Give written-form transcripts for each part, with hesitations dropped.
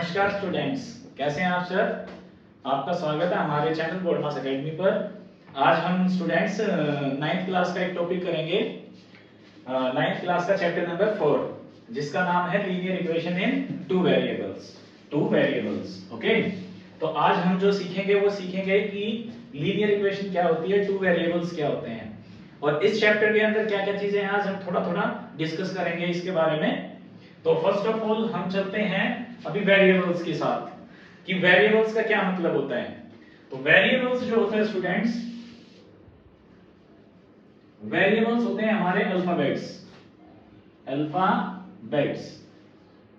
नमस्कार स्टूडेंट्स, कैसे हैं आप सर। आपका स्वागत है हमारे चैनल बोर्डमास एकेडमी पर। आज हम स्टूडेंट्स 9th क्लास का एक टॉपिक करेंगे। 9th क्लास का चैप्टर नंबर 4 जिसका नाम है linear equation in two variables. Okay, तो आज हम जो सीखेंगे वो सीखेंगे कि लीनियर इक्वेशन क्या होती है, टू वेरिएबल्स क्या होते हैं, और इस चैप्टर के अंदर क्या क्या चीजें हैं आज हम थोड़ा थोड़ा डिस्कस करेंगे इसके बारे में। तो फर्स्ट ऑफ ऑल हम चलते हैं अभी वेरिएबल्स के साथ कि वेरिएबल्स का क्या मतलब होता है। तो वेरिएबल्स जो होते हैं स्टूडेंट्स, वेरिएबल्स होते हैं हमारे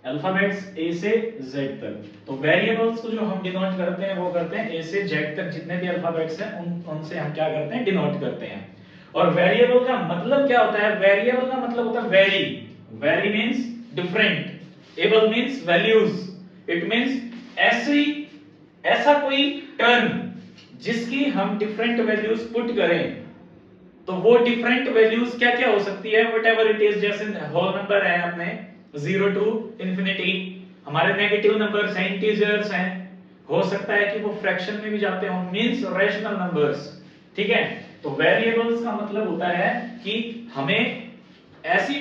अल्फाबेट्स ए से जेड तक। तो वेरिएबल्स को जो हम डिनोट करते हैं वो करते हैं ए से जेड तक, जितने भी अल्फाबेट्स हैं उनसे हम क्या करते हैं, डिनोट करते हैं। और वेरिएबल का मतलब क्या होता है, वेरिएबल का मतलब होता है very means different, able means values, it means ऐसा कोई टर्म जिसकी हम डिफरेंट वैल्यूज पुट करें तो वो डिफरेंट वैल्यूज क्या क्या हो सकती है, व्हाटएवर इट इज। जैसे होल नंबर है अपने 0 टू इंफिनिटी, हमारे नेगेटिव नंबर्स हैं, इंटीजर्स हैं, हो सकता है कि वो फ्रैक्शन में भी जाते हो, मींस रैशनल नंबर्स। ठीक है, तो वेरिएबल्स का मतलब होता है कि हमें ऐसी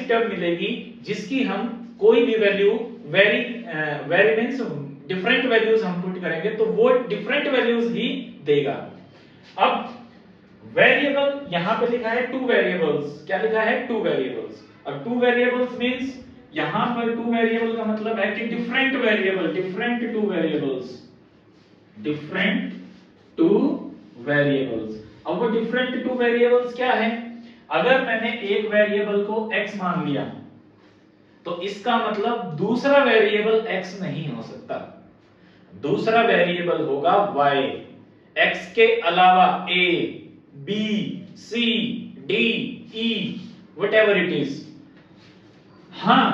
टर्म मिलेगी जिसकी हम कोई भी value very means different values हम पुट करेंगे तो वो डिफरेंट वैल्यूज ही देगा। अब वेरिएबल यहां पे लिखा है टू वेरिएबल्स, क्या लिखा है, टू वेरिएबल्स। अब टू वेरिएबल्स मींस यहां पर टू वेरिएबल का मतलब है कि डिफरेंट टू वेरिएबल्स। अब वो डिफरेंट टू वेरिएबल्स क्या है, अगर मैंने एक वेरिएबल को x मान लिया तो इसका मतलब दूसरा वेरिएबल x नहीं हो सकता, दूसरा वेरिएबल होगा y, x के अलावा a, b, c, d, e, whatever it is. हां,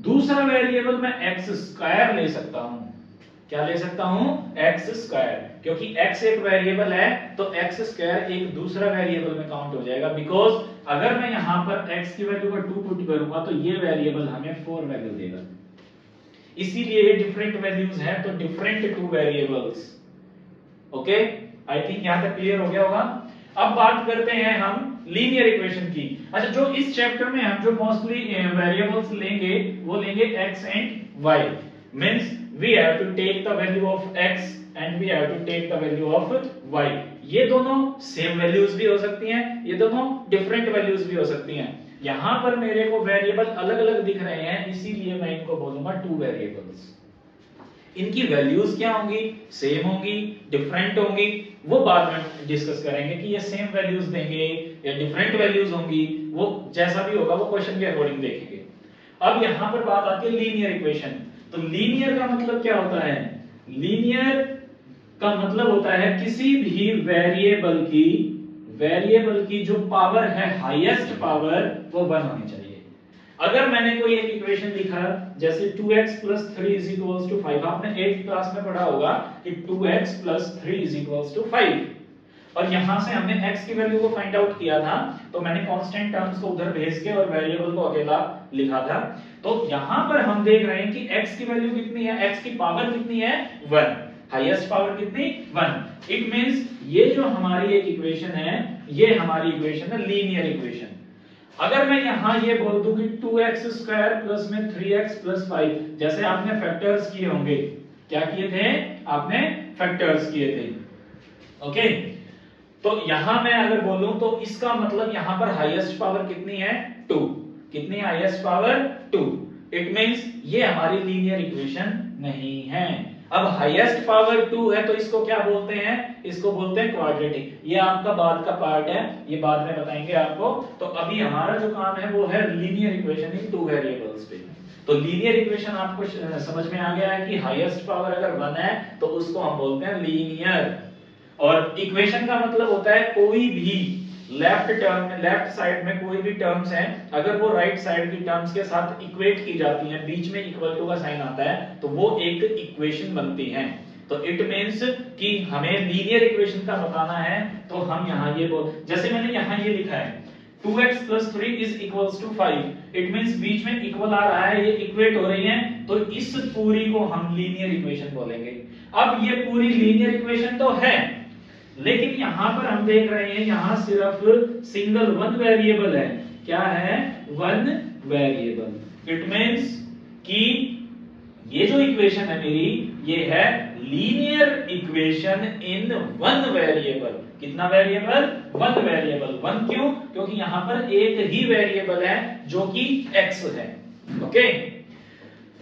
दूसरा वेरिएबल मैं x स्क्वायर ले सकता हूं, क्या ले सकता हूं, x स्क्वायर, क्योंकि x एक वेरिएबल है तो x स्क्वायर एक दूसरा वेरिएबल में काउंट हो जाएगा। बिकॉज अगर मैं यहां पर x की वैल्यू को 2 पुट करूंगा तो ये वेरिएबल हमें 4 वैल्यू देगा, इसीलिए ये डिफरेंट वैल्यूज है, तो different two variables. Okay, I think यहां तक क्लियर हो गया होगा। अब बात करते हैं हम लीनियर इक्वेशन की। अच्छा, जो इस चैप्टर में हम जो मोस्टली वेरिएबल्स लेंगे वो लेंगे x and y, means we have to take the value of x and we have to take the value of y। ये दोनों सेम वैल्यूज भी हो सकती हैं, ये दोनों डिफरेंट वैल्यूज भी हो सकती हैं। यहां पर मेरे को वेरिएबल अलग अलग दिख रहे हैं, इसीलिए मैं इनको बोलूंगा टू वेरिएबल्स। इनकी वैल्यूज क्या होंगी, सेम होंगी, डिफरेंट होंगी, वो बाद में डिस्कस करेंगे कि ये सेम वैल्यूज देंगे या डिफरेंट वैल्यूज होंगी, वो जैसा भी होगा वो क्वेश्चन के अकॉर्डिंग देखेंगे। अब यहां पर बात आती है लीनियर इक्वेशन। तो लीनियर का मतलब क्या होता है, लीनियर का मतलब होता है किसी भी वेरिएबल की जो पावर है, हाईएस्ट पावर, वो 1 होनी चाहिए। अगर मैंने कोई एक इक्वेशन लिखा जैसे 2x + 3 = 5, आपने 8th क्लास में पढ़ा होगा कि 2x + 3 = 5, और यहां से हमने x की वैल्यू को फाइंड आउट किया था, तो मैंने कांस्टेंट टर्म्स को उधर भेज के और वेरिएबल को अकेला लिखा था। तो यहां पर हम देख रहे हैं कि x की वैल्यू कितनी है, x की पावर कितनी है, 1, हाईएस्ट पावर कितनी, 1। इट मींस ये जो हमारी एक इक्वेशन है, ये हमारी इक्वेशन है लीनियर इक्वेशन। अगर मैं यहां ये बोल दूं कि 2x² प्लस में 3x + 5, जैसे आपने फैक्टर्स किए होंगे, क्या किए थे, आपने फैक्टर्स किए थे। ओके, तो यहां मैं अगर बोलूं तो इसका मतलब यहां पर हाईएस्ट पावर कितनी है, 2। कितनी हाईएस्ट पावर, 2। इट मींस ये हमारी लीनियर इक्वेशन नहीं है। अब हाईएस्ट पावर 2 है तो इसको क्या बोलते हैं, इसको बोलते हैं क्वाड्रेटिक। ये आपका बाद का पार्ट है, ये बाद में बताएंगे आपको। तो अभी हमारा जो काम है वो है linear equation in two variables पे। तो लीनियर इक्वेशन आपको समझ में आ गया है कि हाईएस्ट पावर अगर 1 है तो उसको हम बोलते हैं लीनियर। और इक्वेशन का मतलब होता है कोई भी लेफ्ट साइड में कोई भी टर्म्स हैं, अगर वो राइट साइड की टर्म्स के साथ इक्वेट की जाती हैं, बीच में इक्वल टू का साइन आता है, तो वो एक इक्वेशन बनती है। तो इट मींस कि हमें लीनियर इक्वेशन का बताना है, तो हम यहां ये जैसे मैंने यहां ये लिखा है 2x + 3 = 5, इट मींस बीच में इक्वल आ रहा है, ये इक्वेट हो रही हैं, तो इस पूरी को हम लीनियर इक्वेशन बोलेंगे। अब ये पूरी लीनियर इक्वेशन तो है, लेकिन यहां पर हम देख रहे हैं यहां सिर्फ सिंगल वन वेरिएबल है। क्या है? One variable. इट मींस कि ये जो इक्वेशन है मेरी, ये है linear equation in one variable. कितना वेरिएबल? One variable. वन क्यों? क्योंकि यहां पर एक ही वेरिएबल है जो कि x है। ओके,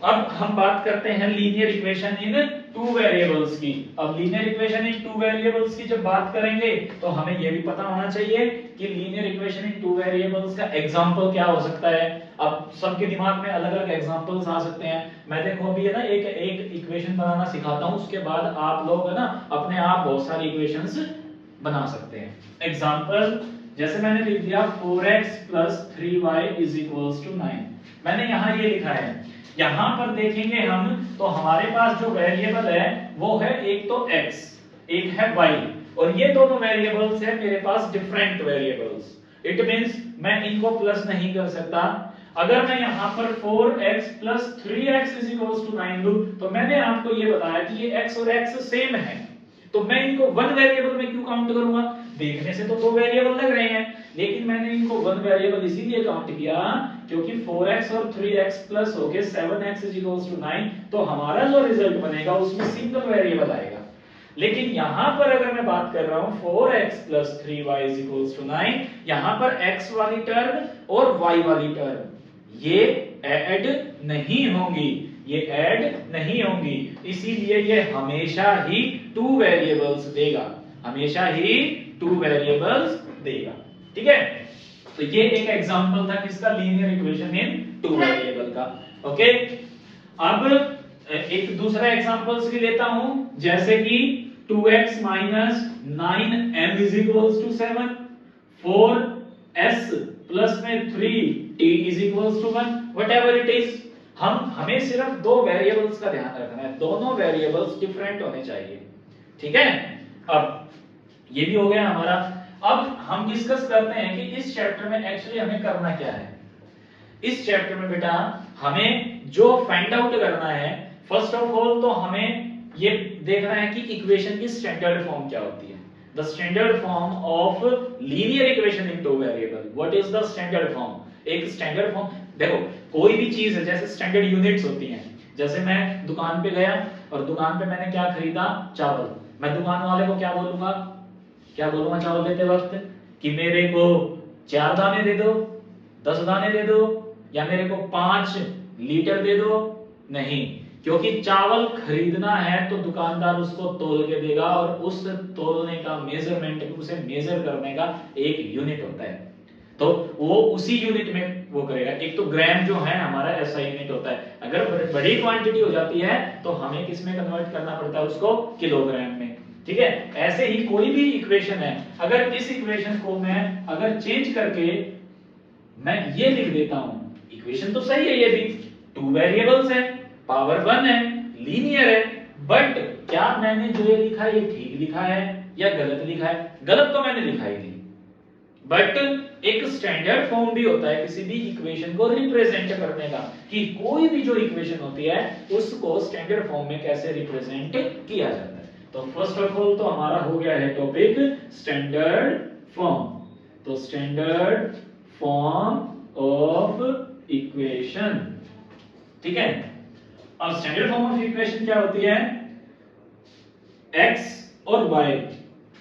अब हम बात करते हैं linear equation in two variables की। अब linear equation in two variables की जब बात करेंगे तो हमें यह भी पता होना चाहिए कि linear equation in two variables का एग्जांपल क्या हो सकता है। अब सबके दिमाग में अलग अलग एग्जांपल्स आ सकते हैं। मैं देखो अभी है ना एक इक्वेशन बनाना सिखाता हूं, उसके बाद आप लोग है ना अपने आप बहुत सारी इक्वेशंस बना सकते हैं। एग्जांपल जैसे मैंने लिख दिया 4x + 3y = 9। मैंने यहां ये लिखा है। यहां पर देखेंगे हम तो हमारे पास जो वेरिएबल है वो है एक तो x, एक है y, और ये दोनों वेरिएबल्स है मेरे पास डिफरेंट वेरिएबल्स। इट मींस मैं इनको प्लस नहीं कर सकता। अगर मैं यहां पर 4x + 3x = 9 लूं तो मैंने आपको ये बताया कि ये x और x सेम है, तो मैं इनको वन वेरिएबल में क्यों काउंट करूंगा? देखने से तो दो वेरिएबल लग रहे हैं, लेकिन मैंने इनको वन वेरिएबल इसीलिए काउंट किया क्योंकि 4x और 3x प्लस हो गए 7x = 9, तो हमारा जो रिजल्ट बनेगा उसमें सिंगल वेरिएबल आएगा। लेकिन यहां पर अगर मैं बात कर रहा हूं 4x + 3y = 9, यहां पर x वाली टर्म और y वाली टर्म ये ऐड नहीं होंगी, ये ऐड नहीं होंगी, इसीलिए ये हमेशा ही टू वेरिएबल्स देगा, हमेशा ही टू वेरिएबल्स देगा। ठीक है, तो ये एक एग्जांपल था किसका? Linear equation in two variable का। ओके, अब एक दूसरा एग्जांपल्स भी लेता हूं, जैसे कि 2x - 9m = 7, 4s प्लस में 3t = 1, व्हाटएवर इट इज। हमें सिर्फ दो वेरिएबल्स का ध्यान रखना है, दोनों वेरिएबल्स डिफरेंट होने चाहिए। ठीक है, अब ये भी हो गया हमारा। अब हम डिस्कस करते हैं कि इस चैप्टर में एक्चुअली हमें करना क्या है। इस चैप्टर में बेटा हमें जो फाइंड आउट करना है, फर्स्ट ऑफ ऑल तो हमें ये देखना है कि इक्वेशन की स्टैंडर्ड फॉर्म क्या होती है। The standard form of linear equation in two variable. What is the standard form? एक स्टैंडर्ड फॉर्म, देखो कोई भी चीज है जैसे स्टैंडर्ड यूनिट्स होती हैं। जैसे मैं दुकान पे गया और दुकान पे मैंने क्या खरीदा? चावल। मैं दुकान वाले को क्या बोलूंगा? क्या बोलूंगा चावल देते वक्त? कि मेरे को 4 दाने दे दो, 10 दाने दे दो, या मेरे को 5 लीटर दे दो? नहीं, क्योंकि चावल खरीदना है तो दुकानदार उसको तोल के देगा, और उस तोलने का मेजरमेंट, उसे मेजर करने का एक यूनिट होता है, तो वो उसी यूनिट में वो करेगा। एक तो ग्राम जो है हमारा ऐसा यूनिट होता है। अगर बड़ी क्वांटिटी हो जाती है तो हमें किस में कन्वर्ट करना पड़ता है? उसको किलोग्राम में। ठीक है, ऐसे ही कोई भी इक्वेशन है, अगर इस इक्वेशन को मैं अगर चेंज करके मैं ये लिख देता हूं, इक्वेशन तो सही है, ये भी टू वेरिएबल्स है, पावर 1 है, लीनियर है, बट क्या मैंने जो ये लिखा है ये ठीक लिखा है या गलत लिखा है? गलत तो मैंने लिखा ही नहीं, बट एक स्टैंडर्ड फॉर्म भी होता है किसी भी इक्वेशन को रिप्रेजेंट करने का, कि कोई भी जो इक्वेशन होती है उसको स्टैंडर्ड फॉर्म में कैसे रिप्रेजेंट किया जाता है। तो फर्स्ट ऑफ ऑल तो हमारा हो गया है टॉपिक स्टैंडर्ड फॉर्म। तो स्टैंडर्ड फॉर्म ऑफ इक्वेशन, ठीक है। अब स्टैंडर्ड फॉर्म ऑफ इक्वेशन क्या होती है? x और y,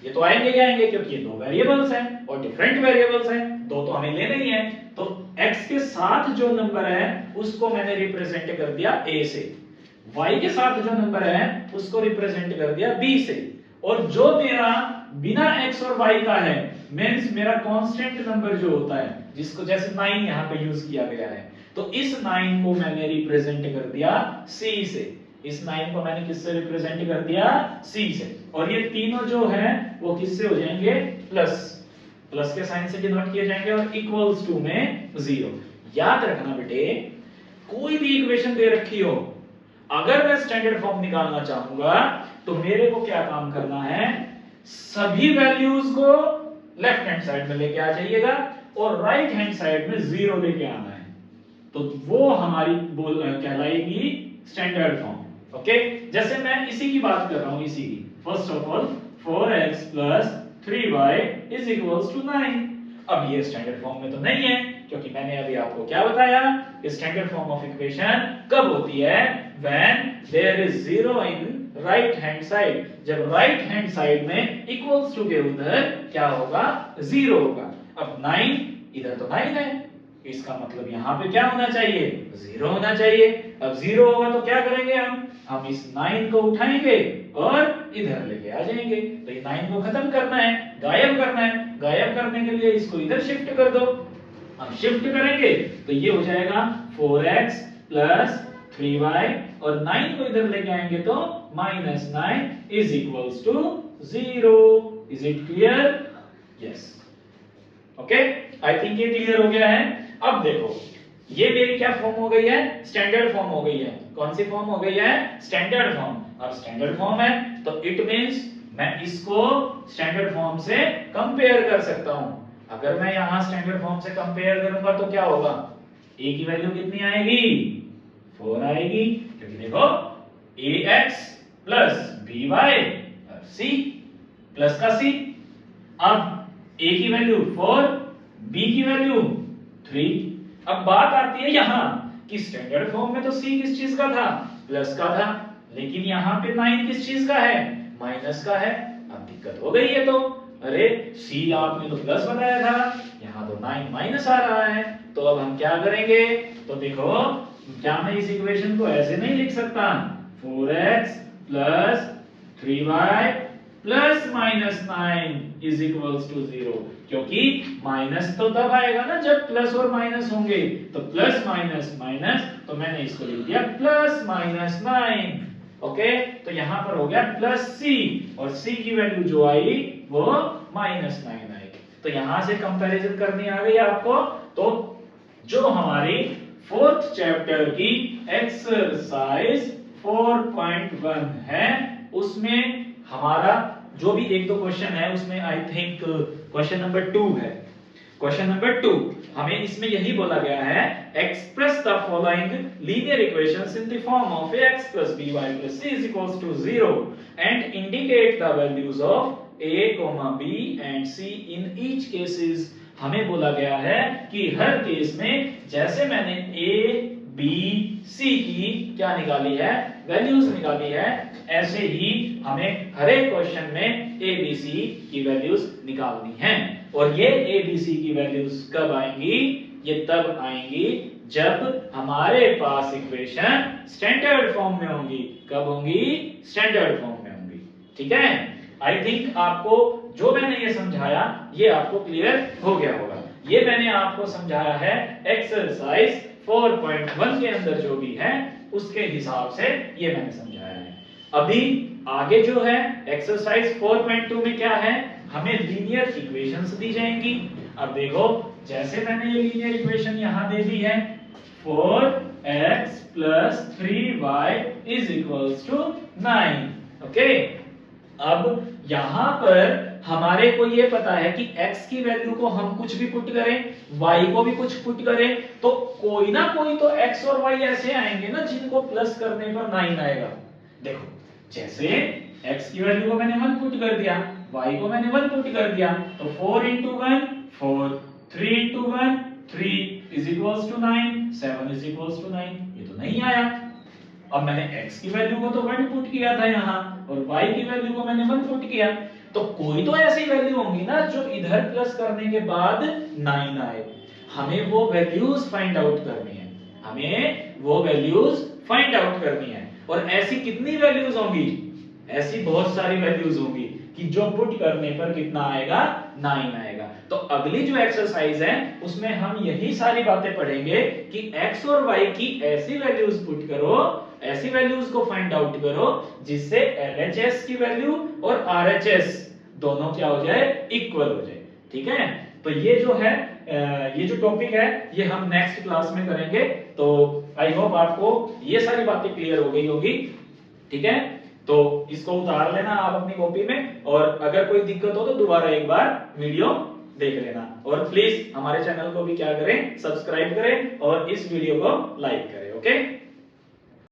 ये तो आएंगे क्या आएंगे, क्योंकि ये दो वेरिएबल्स हैं और डिफरेंट वेरिएबल्स हैं, दो तो हमें लेने ही है। तो x के साथ जो नंबर है उसको मैंने रिप्रेजेंट कर दिया a से, y के साथ जो नंबर है उसको रिप्रेजेंट कर दिया b से, और जो मेरा बिना x और y का है, मींस मेरा कांस्टेंट नंबर जो होता है, जिसको जैसे 9 यहां पे यूज किया गया है, तो इस 9 को मैंने रिप्रेजेंट कर दिया c से। इस 9 को मैंने किससे रिप्रेजेंट कर दिया? c से। और ये तीनों जो है वो किससे हो जाएंगे? प्लस, प्लस के साइन से डिनोट किए जाएंगे, और इक्वल्स टू में 0। याद रखना बेटे, कोई भी इक्वेशन दे रखी हो, अगर मैं स्टैंडर्ड फॉर्म निकालना चाहूंगा तो मेरे को क्या काम करना है? सभी वैल्यूज को लेफ्ट हैंड साइड में लेके आ जाइएगा और राइट हैंड साइड में 0 लेके आना है। तो वो हमारी कहलाएगी स्टैंडर्ड फॉर्म। ओके, जैसे मैं इसी की बात कर रहा हूं, इसी की। First of all 4x + 3y = 9। अब ये स्टैंडर्ड फॉर्म में तो नहीं है, क्योंकि मैंने अभी आपको क्या बताया, स्टैंडर्ड फॉर्म ऑफ इक्वेशन कब होती है, when there is 0 in right hand side. जब राइट हैंड साइड में इक्वल्स टू के उधर क्या होगा, 0 होगा। अब 9 इधर तो 9 है, इसका मतलब यहाँ पे क्या होना चाहिए, 0 होना चाहिए। अब 0 होगा तो क्या करेंगे हम इस 9 को उठाएंगे और इधर लेके आ जाएंगे। तो ये 9 को खत्म करना है, गायब करना है। गायब करने के लिए इसको इधर शिफ्ट कर दो। हम शिफ्ट करेंगे तो ये हो जाएगा 4x + 3y, और 9 को इधर लेके आएंगे तो -9 = 0। Is it clear? Yes. Okay, I think ये क्लियर हो गया है। अब देखो, ये मेरी क्या फॉर्म हो गई है, स्टैंडर्ड फॉर्म हो गई है। कौन सी फॉर्म हो गई है, स्टैंडर्ड फॉर्म। अब स्टैंडर्ड फॉर्म है तो इट मींस मैं इसको स्टैंडर्ड फॉर्म से कंपेयर कर सकता हूं। अगर मैं यहां स्टैंडर्ड फॉर्म से कंपेयर करूंगा तो क्या होगा, a की वैल्यू कितनी आएगी, 4 आएगी, क्योंकि देखो ax + by c प्लस का c। अब a की वैल्यू 4, b की वैल्यू 3। अब बात आती है यहां कि स्टैंडर्ड फॉर्म में तो c किस चीज का था, प्लस का था, लेकिन यहां पे 9 किस चीज का है, माइनस का है। अब दिक्कत हो गई है, तो अरे c आपने तो प्लस बताया था, यहां तो 9 माइनस आ रहा है। तो अब हम क्या करेंगे, तो देखो क्या मैं इस इक्वेशन को ऐसे नहीं लिख सकता, 4x + 3y + -9 = 0, क्योंकि माइनस तो तब आएगा ना जब प्लस और माइनस होंगे। तो प्लस माइनस माइनस, तो मैंने इसको लिख दिया +-9। ओके, तो यहां पर हो गया +c, और c की वैल्यू जो आई वो -9 आई। तो यहां से कंपैरिजन करनी आ गई आपको। तो जो हमारी 4th चैप्टर की एक्सरसाइज 4.1 है, उसमें हमारा जो भी एक दो क्वेश्चन है उसमें आई थिंक क्वेश्चन नंबर 2 है। क्वेश्चन नंबर 2 हमें इसमें यही बोला गया है, express the following linear equations in the form of ax + by + c = 0 and indicate the values of a, b and c in each cases. हमें बोला गया है कि हर केस में जैसे मैंने a, b, c की क्या निकाली है, वैल्यूज निकाली है, ऐसे ही हमें हर एक क्वेश्चन में a, b, c की वैल्यूज निकालनी है। और ये a, b, c की वैल्यूज कब आएंगी, ये तब आएंगी जब हमारे पास इक्वेशन स्टैंडर्ड फॉर्म में होंगी। कब होंगी, स्टैंडर्ड फॉर्म में होंगी। ठीक है, आई थिंक आपको जो मैंने ये समझाया ये आपको क्लियर हो गया होगा। ये मैंने आपको समझाया है एक्सरसाइज 4.1 के अंदर जो भी है उसके हिसाब से ये मैंने समझाया है। अभी आगे जो है एक्सरसाइज 4.2 में क्या है, हमें लीनियर इक्वेशंस दी जाएंगी। अब देखो, जैसे मैंने ये लीनियर इक्वेशन यहां दे दी है, 4x + 3y = 9। ओके, अब यहां पर हमारे को ये पता है कि x की वैल्यू को हम कुछ भी पुट करें, y को भी कुछ पुट करें, तो कोई ना कोई तो x और y ऐसे आएंगे ना जिनको प्लस करने पर 9 आएगा। देखो, जैसे x की वैल्यू को मैंने 1 पुट कर दिया, y को मैंने 1 पुट कर दिया, तो 4 × 1 4, 3 × 1 3 = 9, 7 = 9। ये तो नहीं आया। अब मैंने x की वैल्यू को तो 1 पुट किया था यहां, और y की वैल्यू को मैंने 1 पुट किया, तो कोई तो ऐसी वैल्यू होंगी ना जो इधर प्लस करने के बाद 9 आए। हमें वो वैल्यूज फाइंड आउट करनी है, हमें वो वैल्यूज फाइंड आउट करनी है। और ऐसी कितनी वैल्यूज होंगी, ऐसी बहुत सारी वैल्यूज होंगी कि जो पुट करने पर कितना आएगा, 9 आएगा। तो अगली जो एक्सरसाइज है उसमें हम यही सारी बातें पढ़ेंगे कि x और y की ऐसी वैल्यूज पुट करो, ऐसी वैल्यूज को फाइंड आउट करो जिससे LHS की वैल्यू और RHS दोनों क्या हो जाए, इक्वल हो जाए। ठीक है, तो ये जो है ये जो टॉपिक है ये हम नेक्स्ट क्लास में करेंगे। तो आई होप आपको ये सारी बातें क्लियर हो गई होगी। ठीक है, तो इसको उतार लेना आप अपनी कॉपी में, और अगर कोई दिक्कत हो तो दोबारा एक बार वीडियो देख लेना। और प्लीज हमारे चैनल को भी क्या करें, सब्सक्राइब करें और इस वीडियो को लाइक करें। ओके।